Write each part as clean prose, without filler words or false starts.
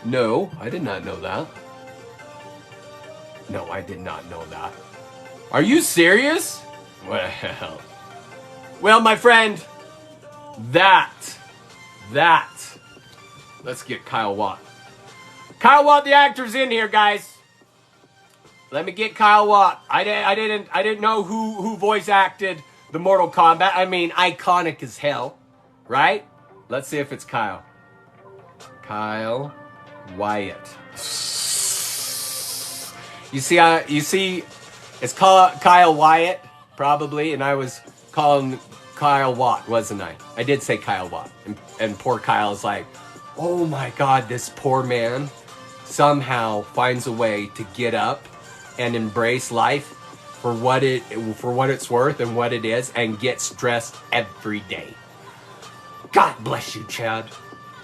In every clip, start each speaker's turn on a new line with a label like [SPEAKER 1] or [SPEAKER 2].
[SPEAKER 1] No, I did not know that. No, I did not know that. Are you serious? Well, well, my friend, that, that. Let's get Kyle Watt. Kyle Watt, the actor's in here, guys. Let me get Kyle Watt. I didn't know who voice acted the Mortal Kombat. I mean, iconic as hell, right? Let's see if it's Kyle. Kyle Wyatt. You see, it's called Kyle Wyatt probably, and I was calling Kyle Watt, wasn't I? I did say Kyle Watt, and poor Kyle is like, oh my God, this poor man somehow finds a way to get up and embrace life for what it's worth and what it is, and gets dressed every day. God bless you, Chad.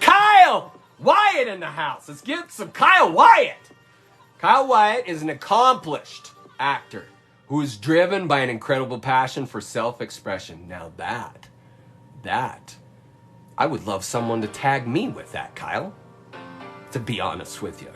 [SPEAKER 1] Kyle Wyatt in the house. Let's get some Kyle Wyatt. Kyle Wyatt is an accomplished actor who is driven by an incredible passion for self-expression. Now that, I would love someone to tag me with that, Kyle. To be honest with you.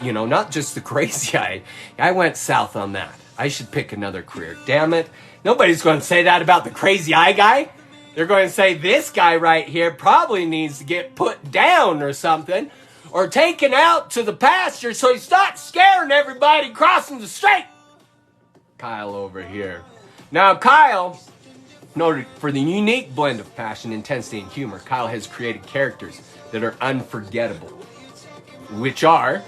[SPEAKER 1] You know, not just the crazy eye. I went south on that. I should pick another career. Damn it. Nobody's going to say that about the crazy eye guy. They're going to say this guy right here probably needs to get put down or something, or taken out to the pasture so he stops scaring everybody crossing the street. Kyle over here. Now, Kyle, noted for the unique blend of passion, intensity, and humor, Kyle has created characters that are unforgettable, which are...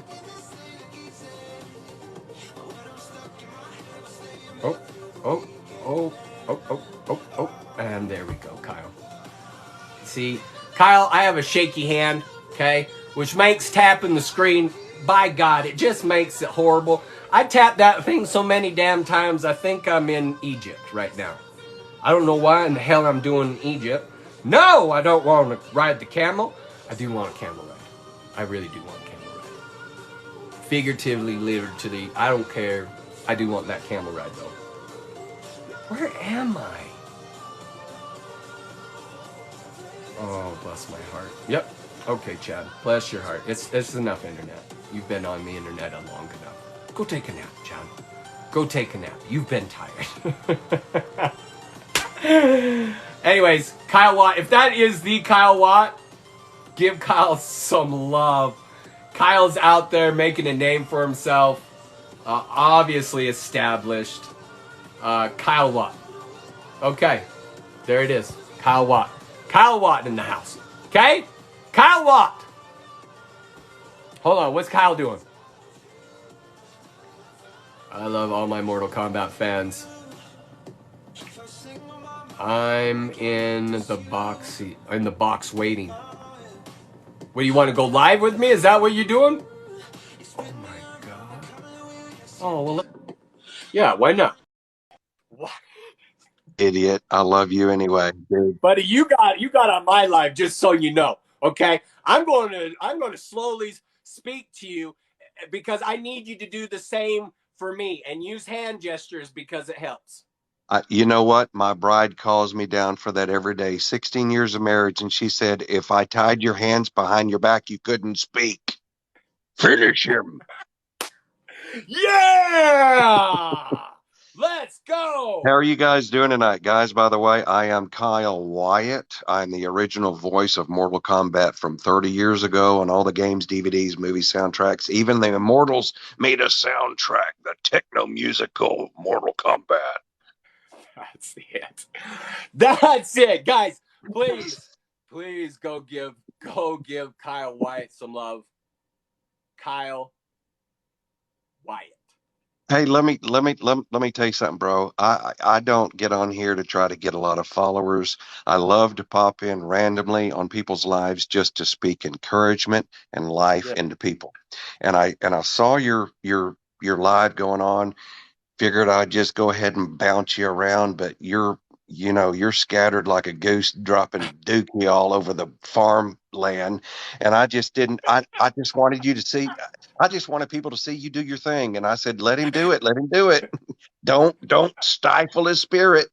[SPEAKER 1] Oh, oh, oh, oh, oh, oh, oh. And there we go, Kyle. See, Kyle, I have a shaky hand, okay? Which makes tapping the screen, by God, it just makes it horrible. I tap that thing so many damn times, I think I'm in Egypt right now. I don't know why in the hell I'm doing Egypt. No, I don't want to ride the camel. I do want a camel ride. I really do want a camel ride. Figuratively, literally, I don't care. I do want that camel ride, though. Where am I? Oh, bless my heart. Yep. Okay, Chad. Bless your heart. It's enough internet. You've been on the internet long enough. Go take a nap, Chad. Go take a nap. You've been tired. Anyways, Kyle Watt. If that is the Kyle Watt, give Kyle some love. Kyle's out there making a name for himself. Obviously established. Kyle Watt. Okay. There it is. Kyle Watt. Kyle Watt in the house. Okay? Kyle Watt. Hold on. What's Kyle doing? I love all my Mortal Kombat fans. I'm in the box waiting. What, you want to go live with me? Is that what you're doing? Oh my God. Oh, well, yeah, why not? What?
[SPEAKER 2] Idiot. I love you anyway, dude.
[SPEAKER 1] Buddy, you got on my live, just so you know. Okay? I'm going to slowly speak to you because I need you to do the same for me and use hand gestures because it helps.
[SPEAKER 2] You know what? My bride calls me down for that every day. 16 years of marriage, and she said, if I tied your hands behind your back, you couldn't speak. Finish him.
[SPEAKER 1] Yeah! Let's go!
[SPEAKER 2] How are you guys doing tonight, guys? By the way, I am Kyle Wyatt. I'm the original voice of Mortal Kombat from 30 years ago on all the games, DVDs, movie soundtracks. Even the Immortals made a soundtrack, the techno musical Mortal Kombat.
[SPEAKER 1] That's it. That's it, guys. Please go give Kyle Wyatt some love. Kyle Wyatt.
[SPEAKER 2] Hey, let me tell you something, bro. I don't get on here to try to get a lot of followers. I love to pop in randomly on people's lives just to speak encouragement and life
[SPEAKER 1] Yeah.
[SPEAKER 2] into people. And I saw your live going on. Figured I'd just go ahead and bounce you around, but you're scattered like a goose dropping dookie all over the farmland. And I just didn't, I just wanted you to see, I just wanted people to see you do your thing. And I said, let him do it. Let him do it. Don't stifle his spirit.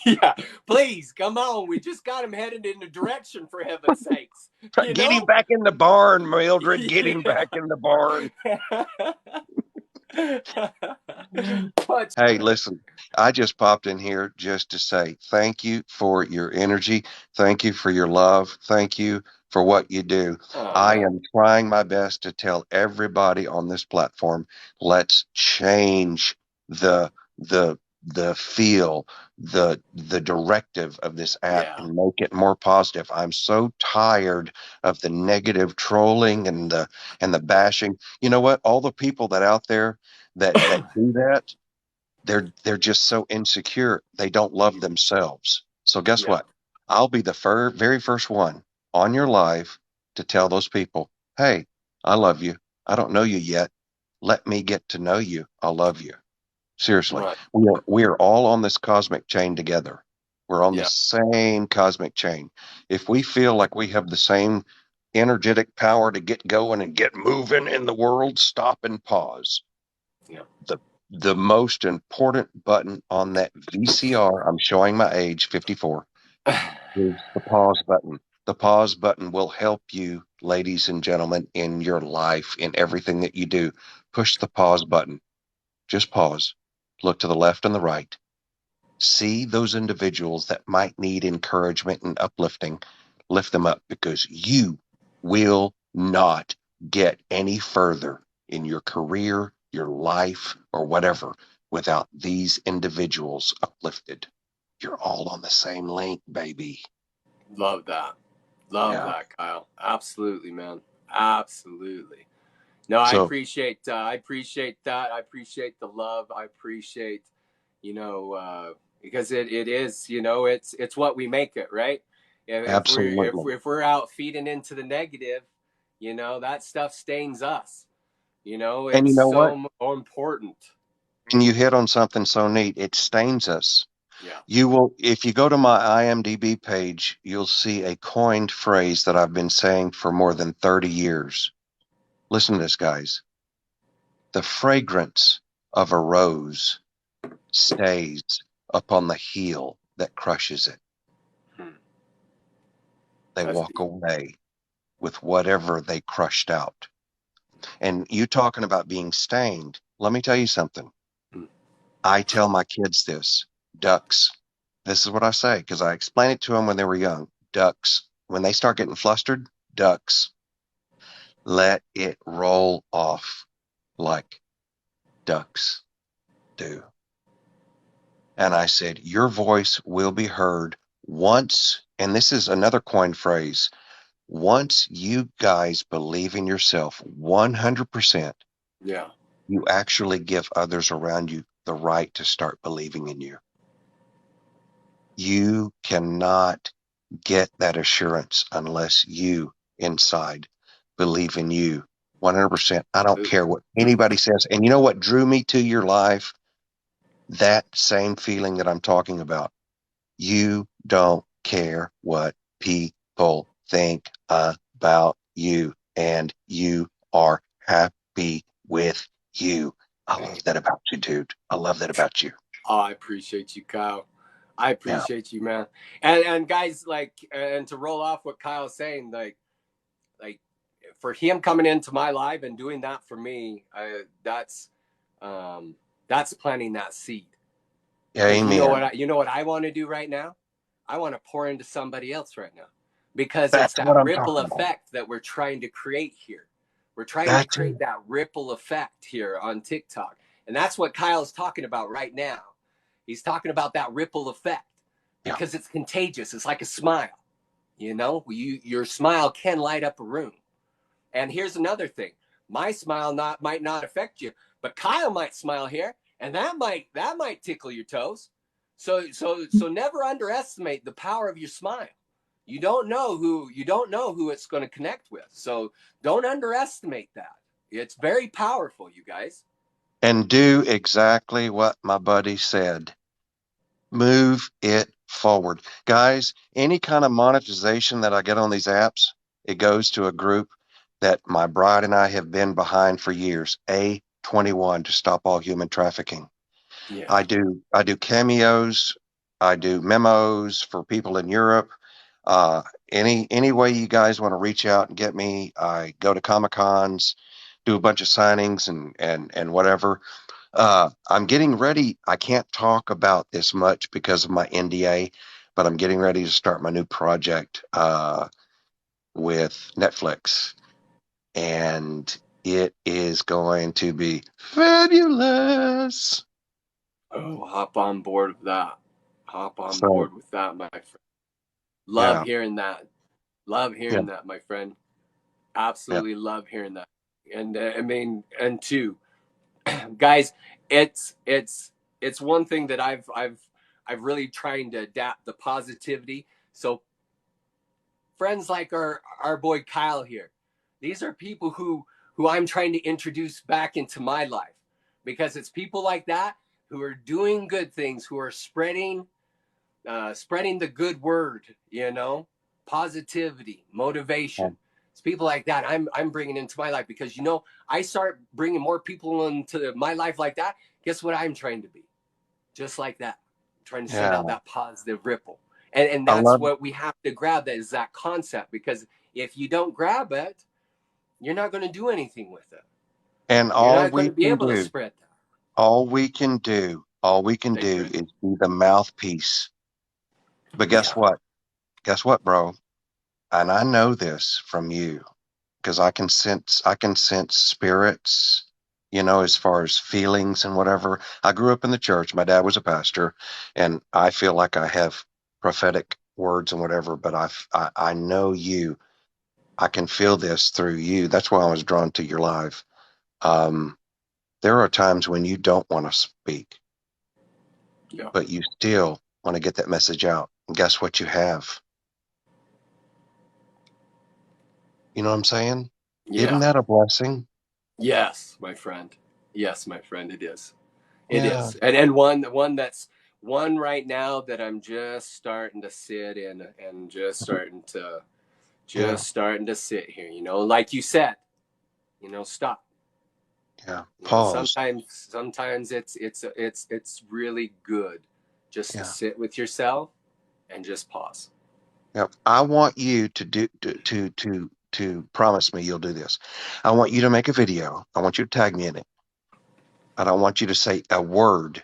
[SPEAKER 1] Yeah, please come on. We just got him headed in a direction, for heaven's sakes. You
[SPEAKER 2] Get him
[SPEAKER 1] know?
[SPEAKER 2] back in the barn, Mildred. Get him
[SPEAKER 1] Yeah.
[SPEAKER 2] back in the barn.
[SPEAKER 1] But
[SPEAKER 2] Hey, listen, I just popped in here just to say thank you for your energy. Thank you for your love. Thank you for what you do.
[SPEAKER 1] oh
[SPEAKER 2] I
[SPEAKER 1] man,
[SPEAKER 2] am trying my best to tell everybody on this platform, let's change the the the feel, the directive of this app
[SPEAKER 1] yeah,
[SPEAKER 2] and make it more positive. I'm so tired of the negative trolling and the
[SPEAKER 1] yeah,
[SPEAKER 2] bashing. You know what? All the people that out there that do that, they're just so insecure. They don't love themselves. So guess
[SPEAKER 1] yeah,
[SPEAKER 2] what? I'll be the very first one on your live to tell those people, "Hey, I love you. I don't know you yet. Let me get to know you. I love you." Seriously,
[SPEAKER 1] right,
[SPEAKER 2] we are all on this cosmic chain together. We're on the
[SPEAKER 1] yeah,
[SPEAKER 2] same cosmic chain. If we feel like we have the same energetic power to get going and get moving in the world, stop and pause.
[SPEAKER 1] yeah.
[SPEAKER 2] The most important button on that VCR, I'm showing my age, 54, is the pause button. The pause button will help you, ladies and gentlemen, in your life, in everything that you do. Push the pause button. Just pause. Look to the left and the right. See those individuals that might need encouragement and uplifting. Lift them up, because you will not get any further in your career, your life, or whatever without these individuals uplifted. You're all on the same link, baby.
[SPEAKER 1] Love that. Love
[SPEAKER 2] Yeah.
[SPEAKER 1] that, Kyle. Absolutely, man. Absolutely. No,
[SPEAKER 2] So
[SPEAKER 1] I appreciate that. I appreciate the love. I appreciate, you know, because it is, it's what we make it, right?
[SPEAKER 2] absolutely.
[SPEAKER 1] If we're out feeding into the negative, that stuff stains us.
[SPEAKER 2] And you
[SPEAKER 1] It's
[SPEAKER 2] know what?
[SPEAKER 1] so important.
[SPEAKER 2] And you hit on something so neat. It stains us.
[SPEAKER 1] Yeah.
[SPEAKER 2] You will, if you go to my IMDb page, you'll see a coined phrase that I've been saying for more than 30 years. Listen to this, guys. The fragrance of a rose stays upon the heel that crushes it.
[SPEAKER 1] Hmm.
[SPEAKER 2] They
[SPEAKER 1] That's
[SPEAKER 2] walk
[SPEAKER 1] deep.
[SPEAKER 2] away with whatever they crushed out. And you talking about being stained, let me tell you something.
[SPEAKER 1] Hmm.
[SPEAKER 2] I tell my kids this: ducks. This is what I say because I explained it to them when they were young. Ducks, when they start getting flustered, ducks, let it roll off like ducks do. And I said, your voice will be heard once. And this is another coin phrase. Once you guys believe in yourself 100%,
[SPEAKER 1] Yeah.
[SPEAKER 2] you actually give others around you the right to start believing in you. You cannot get that assurance unless you inside believe in you 100%. I don't care what anybody says. And you know what drew me to your life? That same feeling that I'm talking about. You don't care what people think about you, and you are happy with you. I love that about you, dude. I love that about you.
[SPEAKER 1] Oh, I appreciate you, Kyle. I
[SPEAKER 2] Yeah,
[SPEAKER 1] appreciate you, man. And guys, like, and to roll off what Kyle's saying, like for him coming into my life and doing that for me, um, that's planting that seed. Because
[SPEAKER 2] amen.
[SPEAKER 1] you know what I want to do right now? I want to pour into somebody else right now, because it's
[SPEAKER 2] That's
[SPEAKER 1] that
[SPEAKER 2] what I'm
[SPEAKER 1] ripple
[SPEAKER 2] talking about.
[SPEAKER 1] effect that we're trying to create here. We're trying to
[SPEAKER 2] That's it.
[SPEAKER 1] create that ripple effect here on TikTok, and that's what Kyle's talking about right now. He's talking about that ripple effect
[SPEAKER 2] Yeah.
[SPEAKER 1] because it's contagious. It's like a smile. Your smile can light up a room. And here's another thing: my smile might not affect you, but Kyle might smile here, and that might tickle your toes. So never underestimate the power of your smile. You don't know who it's going to connect with. So don't underestimate that. It's very powerful, you guys.
[SPEAKER 2] And do exactly what my buddy said. Move it forward. Guys, any kind of monetization that I get on these apps, it goes to a group that my bride and I have been behind for years, A21, to stop all human trafficking.
[SPEAKER 1] Yeah.
[SPEAKER 2] I do cameos, I do memos for people in Europe. Uh, any way you guys want to reach out and get me, I go to Comic Cons, do a bunch of signings and whatever. I'm getting ready. I can't talk about this much because of my NDA, but I'm getting ready to start my new project with Netflix, and it is going to be fabulous.
[SPEAKER 1] Oh, hop on board with that. Hop on
[SPEAKER 2] So
[SPEAKER 1] board with that, my friend. Love
[SPEAKER 2] yeah,
[SPEAKER 1] hearing that. Love
[SPEAKER 2] yeah,
[SPEAKER 1] hearing that, my friend.
[SPEAKER 2] yeah.
[SPEAKER 1] Absolutely love hearing that. And I mean, and two, guys, it's one thing that I've really trying to adapt the positivity. So friends like our boy Kyle here, these are people who I'm trying to introduce back into my life, because it's people like that who are doing good things, who are spreading the good word, positivity, motivation. It's people like that I'm bringing into my life, because I start bringing more people into my life like that. Guess what I'm trying to be? Just like that. I'm trying to send
[SPEAKER 2] Yeah,
[SPEAKER 1] out that positive ripple, and
[SPEAKER 2] I
[SPEAKER 1] that's
[SPEAKER 2] love,
[SPEAKER 1] what we have to grab. That is that concept, because if you don't grab it, you're not going to do anything with it.
[SPEAKER 2] and
[SPEAKER 1] You're not going to be able to spread that.
[SPEAKER 2] all we can
[SPEAKER 1] Thank
[SPEAKER 2] do
[SPEAKER 1] you.
[SPEAKER 2] is be the mouthpiece. But guess
[SPEAKER 1] Yeah,
[SPEAKER 2] what? Guess what, bro? And I know this from you because I can sense spirits, as far as feelings and whatever. I grew up in the church. My dad was a pastor, and I feel like I have prophetic words and whatever, but I know you. I can feel this through you. That's why I was drawn to your live. Um, there are times when you don't want to speak,
[SPEAKER 1] yeah,
[SPEAKER 2] but you still want to get that message out. And guess what you have? You know what I'm saying? Isn't
[SPEAKER 1] yeah.
[SPEAKER 2] that a blessing?
[SPEAKER 1] Yes, my friend. Yes, my friend. It is. It
[SPEAKER 2] Yeah.
[SPEAKER 1] is. And one right now that I'm just starting to sit in, and
[SPEAKER 2] Yeah.
[SPEAKER 1] just starting to sit here. Like you said. Stop.
[SPEAKER 2] Yeah. Pause.
[SPEAKER 1] Sometimes it's really good just to
[SPEAKER 2] Yeah.
[SPEAKER 1] sit with yourself and just pause.
[SPEAKER 2] Yeah. I want you to promise me you'll do this. I want you to make a video. I want you to tag me in it. I don't want you to say a word,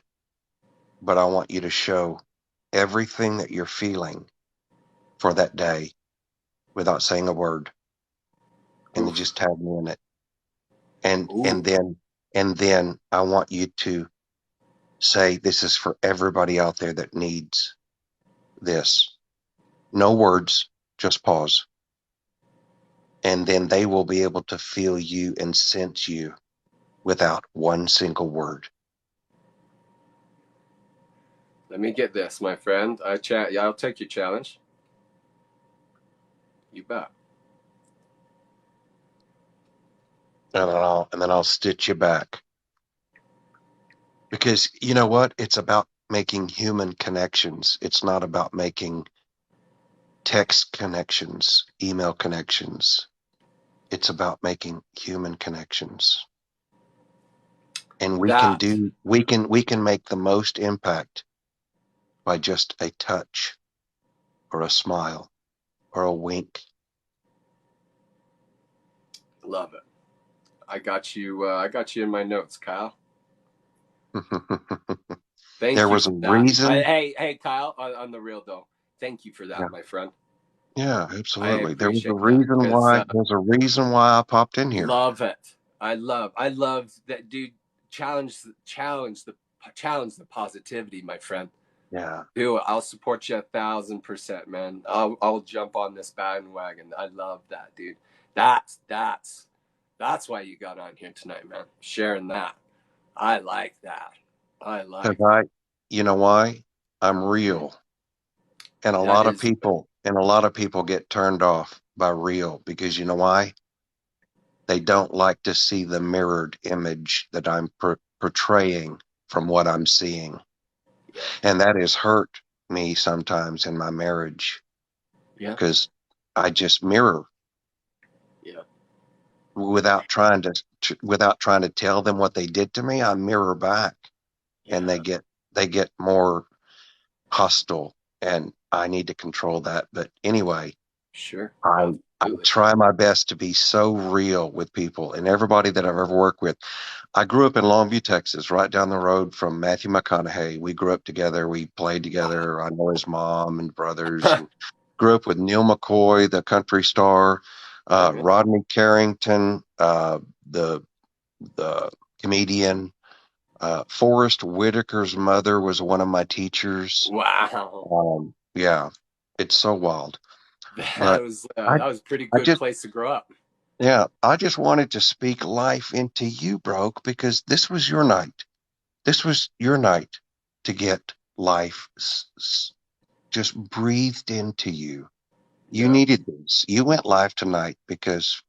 [SPEAKER 2] but I want you to show everything that you're feeling for that day without saying a word, and then
[SPEAKER 1] Oof.
[SPEAKER 2] just tag me in it. And and
[SPEAKER 1] Ooh.
[SPEAKER 2] then and then I want you to say this is for everybody out there that needs this. No words, just pause. And then they will be able to feel you and sense you without one single word.
[SPEAKER 1] Let me get this, my friend. Yeah, I'll take your challenge. You bet.
[SPEAKER 2] And then I'll stitch you back. Because you know what? It's about making human connections. It's not about making text connections, email connections. It's about making human connections. And we can
[SPEAKER 1] That.
[SPEAKER 2] do we can make the most impact by just a touch or a smile or a wink.
[SPEAKER 1] Love it. I got you in my notes, Kyle.
[SPEAKER 2] There
[SPEAKER 1] Thank you
[SPEAKER 2] was a
[SPEAKER 1] for that.
[SPEAKER 2] reason.
[SPEAKER 1] Hey, Kyle. On the real though, thank you for
[SPEAKER 2] Yeah,
[SPEAKER 1] that, my friend.
[SPEAKER 2] yeah,
[SPEAKER 1] I
[SPEAKER 2] absolutely. There was a
[SPEAKER 1] appreciate that,
[SPEAKER 2] reason
[SPEAKER 1] because
[SPEAKER 2] why. There's a reason why I popped in here.
[SPEAKER 1] love it. I love that, dude. Challenge, challenge the challenge the positivity, my friend.
[SPEAKER 2] Yeah,
[SPEAKER 1] Do it. I'll support you 1,000%, man. I'll jump on this bandwagon. I love that, dude. That's why you got on here tonight, man. Sharing that. I like that. I
[SPEAKER 2] because
[SPEAKER 1] like that.
[SPEAKER 2] you know why? I'm real, and a
[SPEAKER 1] That
[SPEAKER 2] lot of
[SPEAKER 1] is real.
[SPEAKER 2] people, get turned off by real because you know why? They don't like to see the mirrored image that I'm portraying from what I'm seeing,
[SPEAKER 1] Yeah.
[SPEAKER 2] and that has hurt me sometimes in my marriage
[SPEAKER 1] Yeah.
[SPEAKER 2] because I just mirror
[SPEAKER 1] Yeah.
[SPEAKER 2] without trying to tell them what they did to me. I mirror back. and
[SPEAKER 1] Yeah.
[SPEAKER 2] they get more hostile, and I need to control that. But anyway,
[SPEAKER 1] Sure.
[SPEAKER 2] I I
[SPEAKER 1] Absolutely.
[SPEAKER 2] try my best to be so real with people and everybody that I've ever worked with. I grew up in Longview, Texas, right down the road from Matthew McConaughey. We grew up together. We played together. I know his mom and brothers, and grew up with Neil McCoy, the country star,
[SPEAKER 1] Okay.
[SPEAKER 2] Rodney Carrington, the the comedian. Forrest Whitaker's mother was one of my teachers.
[SPEAKER 1] Wow.
[SPEAKER 2] Yeah, it's so wild.
[SPEAKER 1] That
[SPEAKER 2] But
[SPEAKER 1] was
[SPEAKER 2] I,
[SPEAKER 1] that was a pretty
[SPEAKER 2] I
[SPEAKER 1] good
[SPEAKER 2] just,
[SPEAKER 1] place to grow up.
[SPEAKER 2] yeah, I just wanted to speak life into you, Broke, because this was your night. This was your night to get life just breathed into you. You
[SPEAKER 1] Yeah.
[SPEAKER 2] needed this. You went live tonight because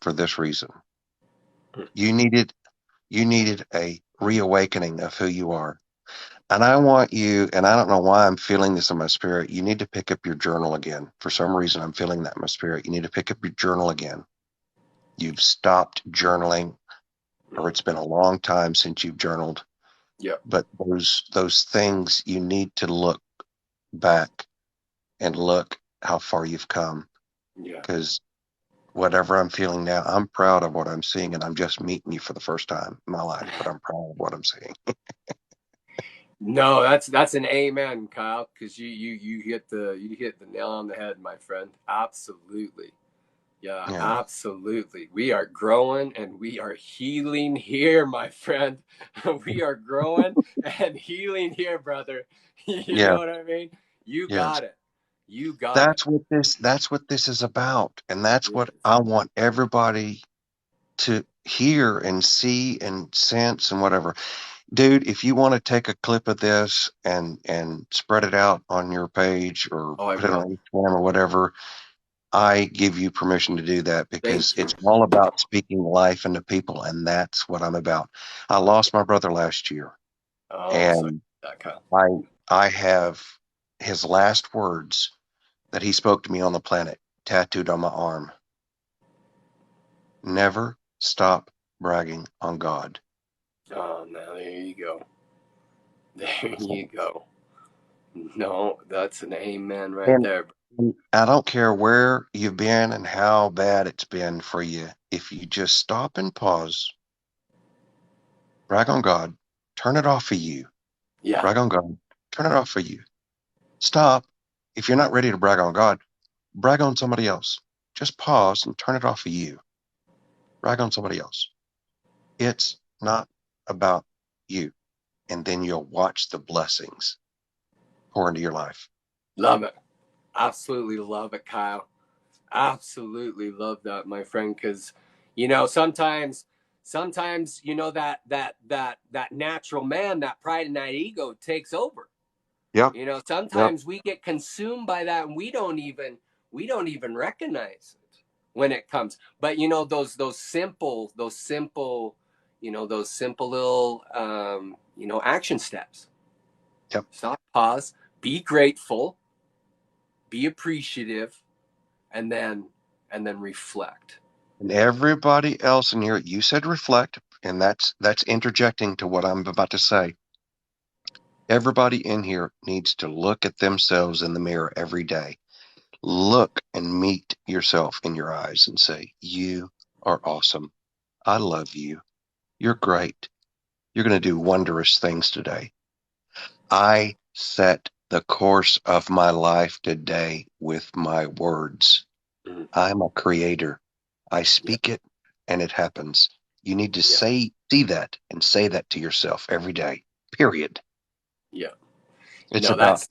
[SPEAKER 2] for this reason. You needed you needed a reawakening of who you are. And I want you, and I don't know why I'm feeling this in my spirit. You need to pick up your journal again. For some reason, I'm feeling that in my spirit. You need to pick up your journal again. You've stopped journaling, or it's been a long time since you've journaled.
[SPEAKER 1] Yeah.
[SPEAKER 2] But those things you need to look back and look how far you've come.
[SPEAKER 1] Yeah.
[SPEAKER 2] Because whatever I'm feeling now, I'm proud of what I'm seeing, and I'm just meeting you for the first time in my life. But I'm proud of what I'm seeing.
[SPEAKER 1] No, that's an amen, Kyle, because you hit the nail on the head, my friend. Absolutely. Yeah,
[SPEAKER 2] Yeah,
[SPEAKER 1] absolutely. We are growing and we are healing here, my friend. We are growing and healing here, brother. You
[SPEAKER 2] yeah,
[SPEAKER 1] know what I mean? You
[SPEAKER 2] yes.
[SPEAKER 1] got it. You got it.
[SPEAKER 2] That's what this is about. And that's
[SPEAKER 1] It
[SPEAKER 2] what
[SPEAKER 1] is.
[SPEAKER 2] I want everybody to hear and see and sense and whatever. Dude, if you want to take a clip of this and spread it out on your page or
[SPEAKER 1] Oh, I
[SPEAKER 2] put it
[SPEAKER 1] will.
[SPEAKER 2] on Instagram or whatever, I give you permission to do that because
[SPEAKER 1] Thank you.
[SPEAKER 2] it's all about speaking life into people, and that's what I'm about. I lost my brother last year,
[SPEAKER 1] Oh, sorry
[SPEAKER 2] and
[SPEAKER 1] about that, Kyle.
[SPEAKER 2] I I have his last words that he spoke to me on the planet tattooed on my arm. Never stop bragging on God.
[SPEAKER 1] Oh, now there you go. There you
[SPEAKER 2] So,
[SPEAKER 1] go. No, that's an amen right
[SPEAKER 2] and
[SPEAKER 1] there.
[SPEAKER 2] I don't care where you've been and how bad it's been for you. If you just stop and pause, brag on God, turn it off for you.
[SPEAKER 1] Yeah.
[SPEAKER 2] Brag on God, turn it off for you. Stop. If you're not ready to brag on God, brag on somebody else. Just pause and turn it off for you. Brag on somebody else. It's not about you. And then you'll watch the blessings pour into your life.
[SPEAKER 1] Love it. Absolutely love it, Kyle. Absolutely love that, my friend, because sometimes that natural man, that pride and that ego takes over.
[SPEAKER 2] Yep. Yep.
[SPEAKER 1] Sometimes we get consumed by that and we don't even recognize it when it comes. But those simple little action steps.
[SPEAKER 2] Yep.
[SPEAKER 1] Stop, pause, be grateful, be appreciative, and then reflect.
[SPEAKER 2] And everybody else in here, you said reflect, and that's interjecting to what I'm about to say. Everybody in here needs to look at themselves in the mirror every day. Look and meet yourself in your eyes and say, "You are awesome. I love you. You're great. You're going to do wondrous things today. I set the course of my life today with my words.
[SPEAKER 1] Mm,
[SPEAKER 2] I'm a creator. I
[SPEAKER 1] yeah,
[SPEAKER 2] speak it and it happens. You need to
[SPEAKER 1] yeah,
[SPEAKER 2] see that and say that to yourself every day. Period.
[SPEAKER 1] yeah.
[SPEAKER 2] It's
[SPEAKER 1] No,
[SPEAKER 2] about
[SPEAKER 1] that's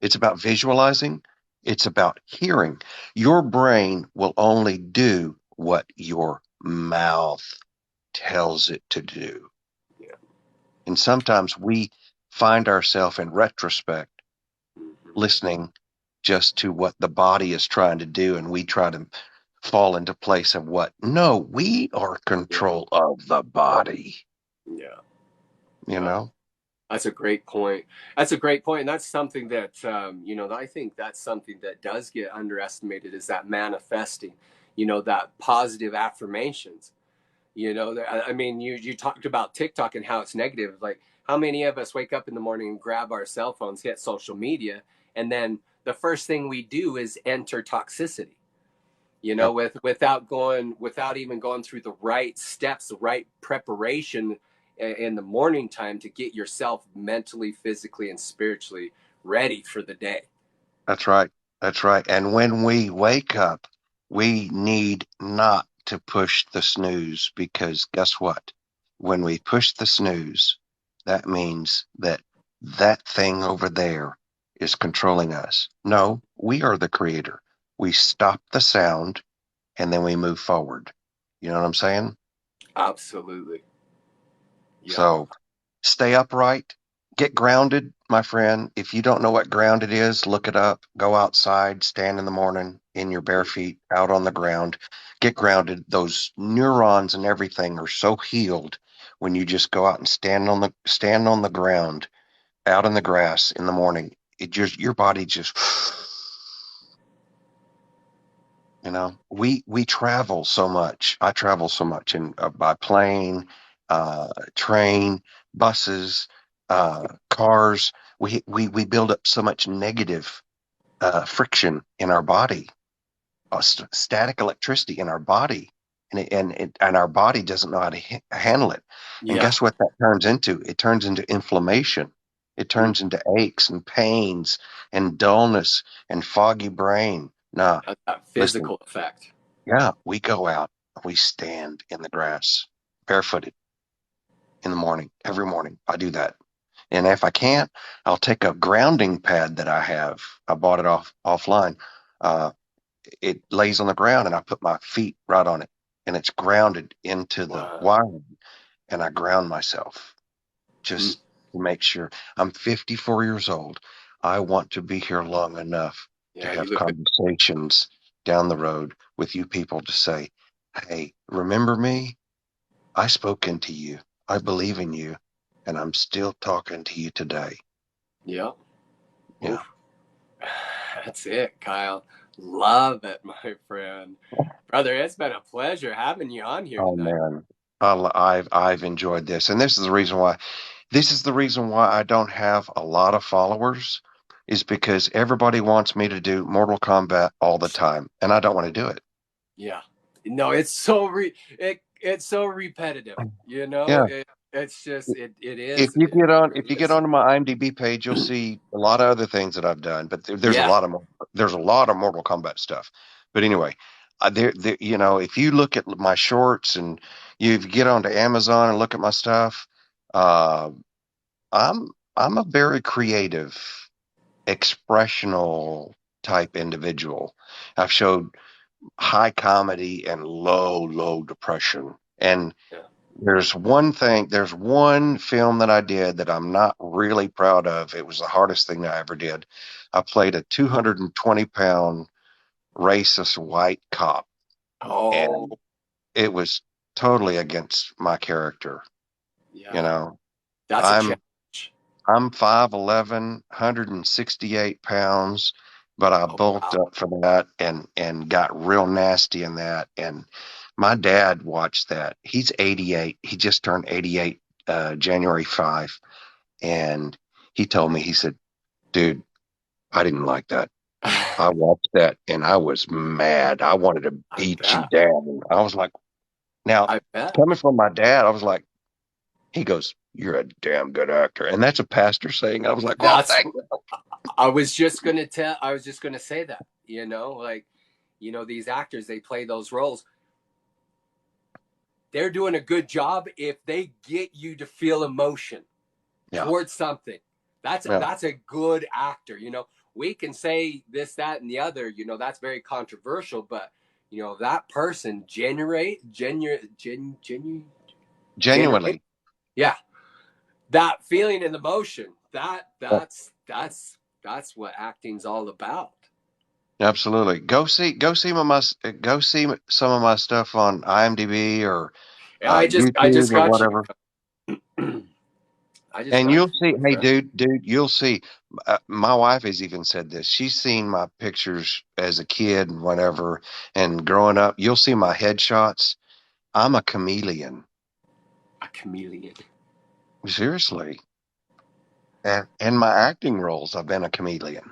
[SPEAKER 2] it's about visualizing. It's about hearing. Your brain will only do what your mouth tells it to do.
[SPEAKER 1] yeah.
[SPEAKER 2] And sometimes we find ourselves in retrospect
[SPEAKER 1] Mhm.
[SPEAKER 2] listening just to what the body is trying to do, and we try to fall into place of what no, we are
[SPEAKER 1] Yeah,
[SPEAKER 2] control of the body,
[SPEAKER 1] yeah,
[SPEAKER 2] you
[SPEAKER 1] yeah.
[SPEAKER 2] know.
[SPEAKER 1] That's a great point. That's a great point, and that's something that I think that's something that does get underestimated is that manifesting. That positive affirmations. I mean, you talked about TikTok and how it's negative. Like How many of us wake up in the morning and grab our cell phones, hit social media, and then the first thing we do is enter toxicity? You know,
[SPEAKER 2] Yep,
[SPEAKER 1] without even going through the right steps, the right preparation in the morning time to get yourself mentally, physically, and spiritually ready for the day.
[SPEAKER 2] that's right. That's right. And when we wake up, we need not to push the snooze because guess what? When we push the snooze, that means that that thing over there is controlling us. No, we are the creator. We stop the sound and then we move forward. You know what I'm saying?
[SPEAKER 1] Absolutely. Yeah.
[SPEAKER 2] So stay upright, get grounded, my friend. If you don't know what grounded is, look it up. Go outside, stand in the morning in your bare feet out on the ground. Get grounded. Those neurons and everything are so healed when you just go out and stand on the ground out in the grass in the morning. It just your body just we travel so much. I travel so much in by plane, train, buses, cars. We build up so much negative friction in our body, static electricity in our body, and our body doesn't know how to handle it. And
[SPEAKER 1] Yeah.
[SPEAKER 2] guess what that turns into? It turns into inflammation. It
[SPEAKER 1] Mm.
[SPEAKER 2] turns into aches and pains and dullness and foggy brain. Nah,
[SPEAKER 1] Has that
[SPEAKER 2] listen.
[SPEAKER 1] physical effect.
[SPEAKER 2] Yeah, we go out, we stand in the grass, barefooted in the morning, every morning. I do that. And if I can't, I'll take a grounding pad that I have. I bought it offline. Uh, it lays on the ground and I put my feet right on it and it's grounded into the
[SPEAKER 1] Wow.
[SPEAKER 2] wiring and I ground myself
[SPEAKER 1] Mm.
[SPEAKER 2] just to make sure. I'm 54 years old. I want to be here long enough to
[SPEAKER 1] Yeah, you
[SPEAKER 2] have
[SPEAKER 1] look good.
[SPEAKER 2] conversations down the road with you people to say, hey, remember me? I spoke into you. I believe in you. And I'm still talking to you today.
[SPEAKER 1] Yeah.
[SPEAKER 2] Yeah.
[SPEAKER 1] Oof. That's it, Kyle. Love it, my friend. Brother, it's been a pleasure having you on here
[SPEAKER 2] Oh
[SPEAKER 1] tonight.
[SPEAKER 2] man. I've enjoyed this. And this is the reason why I don't have a lot of followers is because everybody wants me to do Mortal Kombat all the time. And I don't want to do it.
[SPEAKER 1] Yeah. No, it's so repetitive. You know,
[SPEAKER 2] Yeah.
[SPEAKER 1] it's just
[SPEAKER 2] If
[SPEAKER 1] it
[SPEAKER 2] you get on
[SPEAKER 1] really
[SPEAKER 2] if you get
[SPEAKER 1] is.
[SPEAKER 2] onto my IMDb page, you'll see a lot of other things that I've done, but
[SPEAKER 1] Yeah.
[SPEAKER 2] there's a lot of Mortal Kombat stuff. But anyway, if you look at my shorts and you get onto Amazon and look at my stuff, uh, I'm I'm a very creative, expressional type individual. I've showed high comedy and low depression, and
[SPEAKER 1] Yeah.
[SPEAKER 2] there's one film that I did that I'm not really proud of. It was the hardest thing I ever did. I played a 220 pound racist white cop,
[SPEAKER 1] Oh,
[SPEAKER 2] and it was totally against my character. You
[SPEAKER 1] yeah.
[SPEAKER 2] know,
[SPEAKER 1] That's a
[SPEAKER 2] I'm
[SPEAKER 1] challenge.
[SPEAKER 2] I'm 5'11", 168 pounds, but I
[SPEAKER 1] Oh,
[SPEAKER 2] bulked
[SPEAKER 1] wow.
[SPEAKER 2] up for that and got real nasty in that. And my dad watched that. He's 88. He just turned 88 January 5. And he told me, he said, dude, I didn't like that. I watched that and I was mad. I wanted to
[SPEAKER 1] I
[SPEAKER 2] beat you
[SPEAKER 1] bet.
[SPEAKER 2] down. I was like, now
[SPEAKER 1] I bet.
[SPEAKER 2] coming from my dad, I was like, he goes, you're a damn good actor. And that's a pastor saying, I was like, oh,
[SPEAKER 1] That's
[SPEAKER 2] thank you.
[SPEAKER 1] I was just gonna say that, like, these actors, they play those roles. They're doing a good job if they get you to feel emotion
[SPEAKER 2] Yeah.
[SPEAKER 1] towards something.
[SPEAKER 2] Yeah.
[SPEAKER 1] That's a good actor. We can say this, that, and the other. That's very controversial, but that person generate,
[SPEAKER 2] Genuinely.
[SPEAKER 1] yeah, that feeling and emotion.
[SPEAKER 2] Yeah,
[SPEAKER 1] That's what acting's all about.
[SPEAKER 2] absolutely. Go see some of my stuff on IMDb or
[SPEAKER 1] Yeah, I
[SPEAKER 2] YouTube
[SPEAKER 1] just
[SPEAKER 2] or
[SPEAKER 1] got you.
[SPEAKER 2] whatever.
[SPEAKER 1] I just
[SPEAKER 2] And
[SPEAKER 1] got
[SPEAKER 2] you'll
[SPEAKER 1] you,
[SPEAKER 2] see,
[SPEAKER 1] my
[SPEAKER 2] hey,
[SPEAKER 1] friend.
[SPEAKER 2] dude, you'll see. My wife has even said this. She's seen my pictures as a kid and whatever, and growing up. You'll see my headshots. I'm a chameleon.
[SPEAKER 1] A chameleon.
[SPEAKER 2] Seriously. And in my acting roles, I've been a chameleon.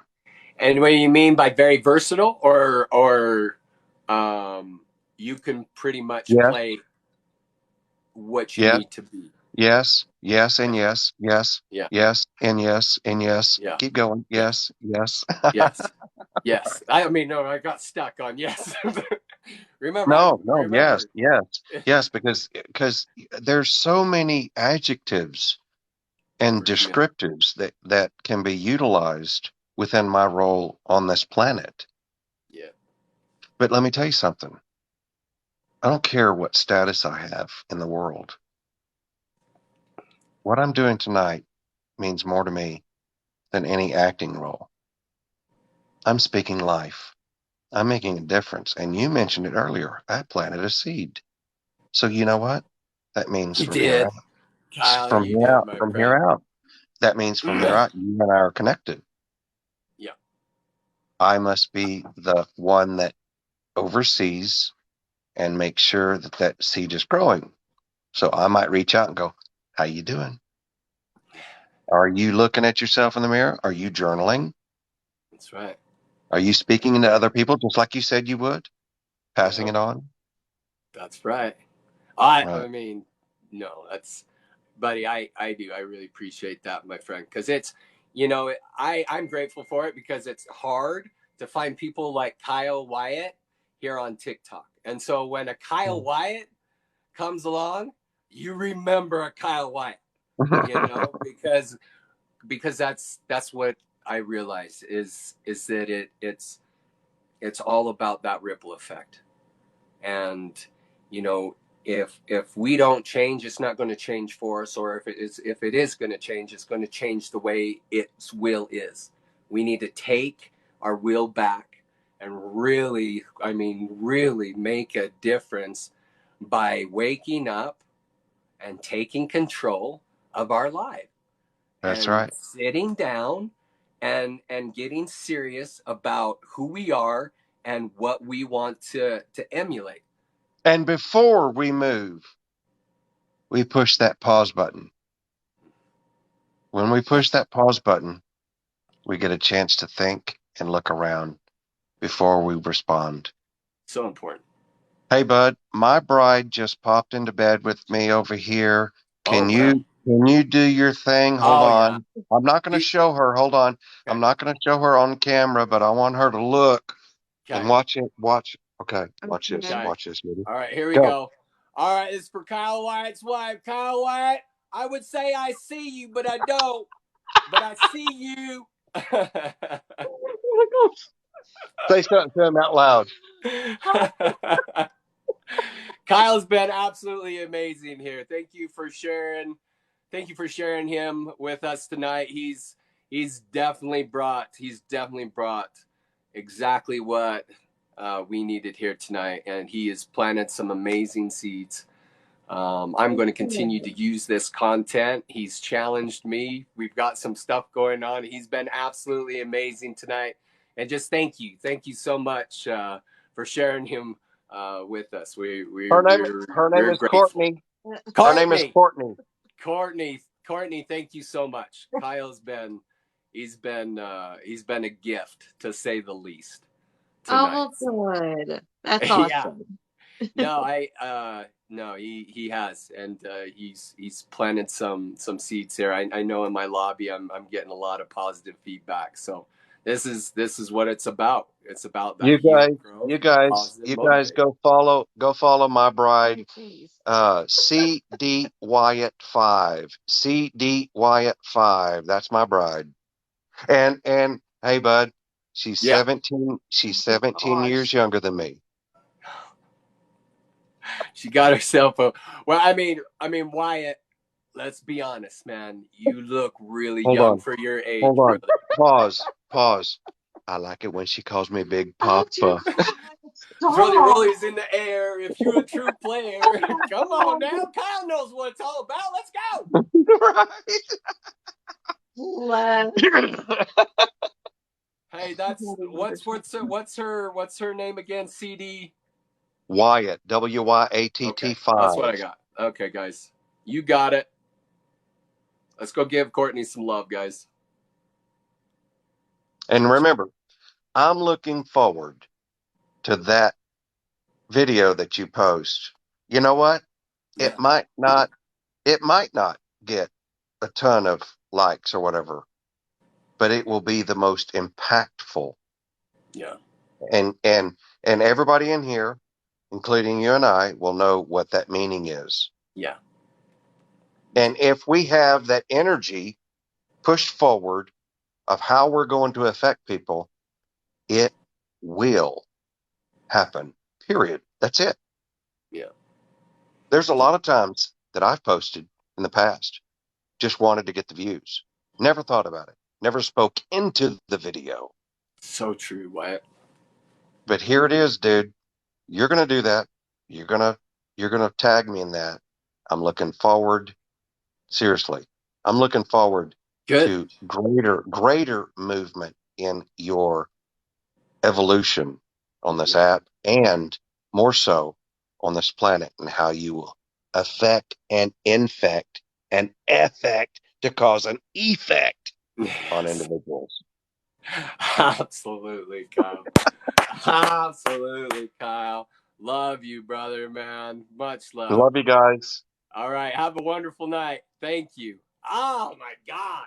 [SPEAKER 1] And what do you mean by very versatile, or you can pretty much
[SPEAKER 2] Yes,
[SPEAKER 1] play what you
[SPEAKER 2] yes,
[SPEAKER 1] need to be?
[SPEAKER 2] yes, yes,
[SPEAKER 1] Yeah,
[SPEAKER 2] and yes, yes,
[SPEAKER 1] yeah,
[SPEAKER 2] yes, and yes, and yes.
[SPEAKER 1] yeah,
[SPEAKER 2] Keep going.
[SPEAKER 1] yes,
[SPEAKER 2] Yes, yes.
[SPEAKER 1] yes, yes. I mean, no, I got stuck on yes.
[SPEAKER 2] No, no, yes,
[SPEAKER 1] Remember.
[SPEAKER 2] yes, yes, because there's so many adjectives and
[SPEAKER 1] For chameleon.
[SPEAKER 2] descriptives that can be utilized within my role on this planet.
[SPEAKER 1] Yeah,
[SPEAKER 2] But let me tell you something. I don't care what status I have in the world. What I'm doing tonight means more to me than any acting role. I'm speaking life. I'm making a difference. And you mentioned it earlier. I planted a seed. So you know what? That means
[SPEAKER 1] you did, Kyle. You did, my
[SPEAKER 2] from here
[SPEAKER 1] friend.
[SPEAKER 2] out, that means from here out, you and I are connected.
[SPEAKER 1] Yeah,
[SPEAKER 2] I must be the one that oversees and makes sure that that seed is growing. So I might reach out and go, "How you doing? Are you looking at yourself in the mirror? Are you journaling?
[SPEAKER 1] that's right.
[SPEAKER 2] Are you
[SPEAKER 1] That's
[SPEAKER 2] speaking into
[SPEAKER 1] right.
[SPEAKER 2] other people just like you said you would, passing
[SPEAKER 1] Yeah,
[SPEAKER 2] it on?"
[SPEAKER 1] that's right. I
[SPEAKER 2] Right.
[SPEAKER 1] I mean, no, that's buddy. I do. I really appreciate that, my friend, because it's I'm grateful for it because it's hard to find people like Kyle Wyatt here on TikTok, and so when a Kyle Wyatt comes along, you remember a Kyle Wyatt, because that's what I realize is that it's all about that ripple effect. And you know if we don't change, it's not going to change for us, or if it is going to change, it's going to change the way its will is. We need to take our will back and really, I mean, really make a difference by waking up and taking control of our life
[SPEAKER 2] That's
[SPEAKER 1] and
[SPEAKER 2] right.
[SPEAKER 1] sitting down and getting serious about who we are and what we want to emulate.
[SPEAKER 2] And before we move, we push that pause button. When we push that pause button, we get a chance to think and look around before we respond.
[SPEAKER 1] So important.
[SPEAKER 2] Hey, bud, my bride just popped into bed with me over here.
[SPEAKER 1] Oh
[SPEAKER 2] Can
[SPEAKER 1] wow.
[SPEAKER 2] you do your thing? Hold
[SPEAKER 1] Oh yeah.
[SPEAKER 2] on. I'm not going to
[SPEAKER 1] He,
[SPEAKER 2] show her. Hold on. I'm
[SPEAKER 1] okay.
[SPEAKER 2] not going to show her on camera, but I want her to look and
[SPEAKER 1] Okay.
[SPEAKER 2] watch it. Watch. Okay. Watch this.
[SPEAKER 1] Okay.
[SPEAKER 2] Watch this, baby.
[SPEAKER 1] All right. Here we
[SPEAKER 2] Go.
[SPEAKER 1] go. All right. This is for Kyle Wyatt's wife. Kyle Wyatt. I would say I see you, but I don't. But I see you.
[SPEAKER 2] Say something to him out loud.
[SPEAKER 1] Kyle's been absolutely amazing here. Thank you for sharing. Thank you for sharing him with us tonight. He's definitely brought exactly what we needed here tonight, and he has planted some amazing seeds. I'm going to continue to use this content. He's challenged me. We've got some stuff going on. He's been absolutely amazing tonight, and just thank you so much for sharing him with us.
[SPEAKER 2] Her name her name
[SPEAKER 1] We're
[SPEAKER 2] is
[SPEAKER 1] grateful.
[SPEAKER 2] Courtney. Her name is
[SPEAKER 1] Courtney,
[SPEAKER 2] Courtney.
[SPEAKER 1] Courtney, thank you so much. He's been a gift to say the least tonight.
[SPEAKER 3] Oh, good. That's
[SPEAKER 1] Yeah,
[SPEAKER 3] awesome.
[SPEAKER 1] no, no, he has, and he's planted some seeds here. I know in my lobby I'm getting a lot of positive feedback. So this is what it's about. It's about that
[SPEAKER 2] You
[SPEAKER 1] healing
[SPEAKER 2] guys,
[SPEAKER 1] growth and positive
[SPEAKER 2] you guys
[SPEAKER 1] motivate.
[SPEAKER 2] go follow my bride,
[SPEAKER 3] Please.
[SPEAKER 2] CD Wyatt 5. CD Wyatt 5. That's my bride. And hey bud,
[SPEAKER 1] Yeah.
[SPEAKER 2] she's
[SPEAKER 3] Oh
[SPEAKER 2] 17 years
[SPEAKER 3] gosh.
[SPEAKER 2] younger than me.
[SPEAKER 1] She got herself a well. I mean, Wyatt. Let's be honest, man. You look really
[SPEAKER 2] Hold
[SPEAKER 1] young
[SPEAKER 2] on.
[SPEAKER 1] for your
[SPEAKER 2] Hold
[SPEAKER 1] age,
[SPEAKER 2] on.
[SPEAKER 1] brother.
[SPEAKER 2] Pause. Pause. I like it when she calls me Big
[SPEAKER 3] I do.
[SPEAKER 2] Papa.
[SPEAKER 1] Rolly
[SPEAKER 3] Stop.
[SPEAKER 1] Rolly's in the air. If you're a true player, come on now. Kyle knows what it's all about. Let's go.
[SPEAKER 3] Let
[SPEAKER 1] Hey, that's what's her name again? CD.
[SPEAKER 2] Wyatt, WYATT
[SPEAKER 1] Okay, that's what I
[SPEAKER 2] 5.
[SPEAKER 1] got. Okay, guys, you got it. Let's go give Courtney some love, guys.
[SPEAKER 2] And remember, I'm looking forward to that video that you post. You know what?
[SPEAKER 1] Yeah.
[SPEAKER 2] It might not get a ton of likes or whatever, but it will be the most impactful.
[SPEAKER 1] Yeah.
[SPEAKER 2] And everybody in here, including you and I, will know what that meaning is.
[SPEAKER 1] Yeah.
[SPEAKER 2] And if we have that energy pushed forward of how we're going to affect people, it will happen. Period. That's it.
[SPEAKER 1] Yeah.
[SPEAKER 2] There's a lot of times that I've posted in the past, just wanted to get the views. Never thought about it. Never spoke into the video.
[SPEAKER 1] So true, Wyatt.
[SPEAKER 2] But here it is, dude. You're going to do that. You're going to tag me in that. I'm looking forward. Seriously. I'm looking forward
[SPEAKER 1] Good.
[SPEAKER 2] to greater movement in your evolution on this app, and more so on this planet, and how you will affect and infect and affect to cause an effect on
[SPEAKER 1] Yes.
[SPEAKER 2] individuals.
[SPEAKER 1] Absolutely, Kyle. Absolutely, Kyle. Love you, brother, man. Much love.
[SPEAKER 2] Love you guys.
[SPEAKER 1] All right. Have a wonderful night. Thank you. Oh, my God.